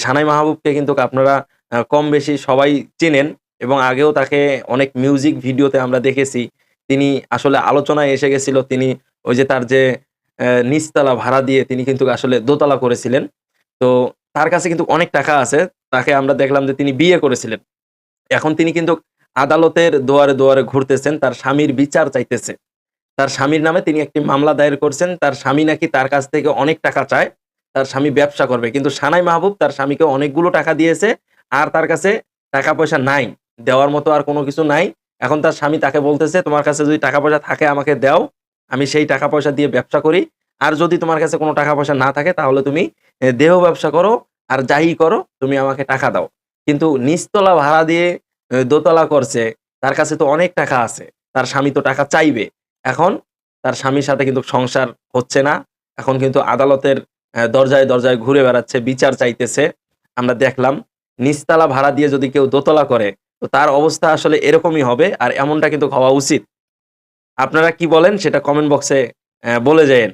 সানাই মাহবুবকে কিন্তু আপনারা কম বেশি সবাই চেনেন এবং আগেও তাকে অনেক মিউজিক ভিডিওতে আমরা দেখেছি। তিনি আসলে আলোচনায় এসে গেছিল। তিনি ওই যে তার যে নিচতলা ভাড়া দিয়ে তিনি কিন্তু আসলে দোতলা করেছিলেন। তো তার কাছে কিন্তু অনেক টাকা আছে। তাকে আমরা দেখলাম যে তিনি বিয়ে করেছিলেন। এখন তিনি কিন্তু আদালতের দুয়ারে, দুয়ারে ঘুরতেছেন। তার স্বামীর বিচার চাইতেছে। তার স্বামীর নামে তিনি একটি মামলা দায়ের করছেন। তার স্বামী নাকি তার কাছ থেকে অনেক টাকা চায়। তার স্বামী ব্যবসা করবে। কিন্তু সানাই মাহবুব তার স্বামীকে অনেকগুলো টাকা দিয়েছে। আর তার কাছে টাকা-পয়সা নাই। দেওয়ার মতো আর কোনো কিছু নাই। এখন তার স্বামী তাকে বলতেছে, "তোমার কাছে যদি টাকা-পয়সা থাকে আমাকে দাও। আমি সেই টাকা-পয়সা দিয়ে ব্যবসা করি। আর যদি তোমার কাছে কোনো টাকা-পয়সা না থাকে তাহলে তুমি দেহ ব্যবসা করো। আর যাই করো তুমি আমাকে টাকা দাও।" কিন্তু নিচতলা ভাড়া দিয়ে দোতলা করছে। তার কাছে তো অনেক টাকা আছে। তার স্বামী তো টাকা চাইবে। এখন তার স্বামীর সাথে কিন্তু সংসার হচ্ছে না। এখন কিন্তু আদালতের দরজায়, দরজায় ঘুরে বেড়াচ্ছে, বিচার চাইতেছে। আমরা দেখলাম নিচতলা ভাড়া দিয়ে যদি কেউ দোতলা করে, তো তার অবস্থা আসলে এরকমই হবে। আর এমনটা কিন্তু হওয়া উচিত। আপনারা কি বলেন সেটা কমেন্ট বক্সে বলে যায়েন।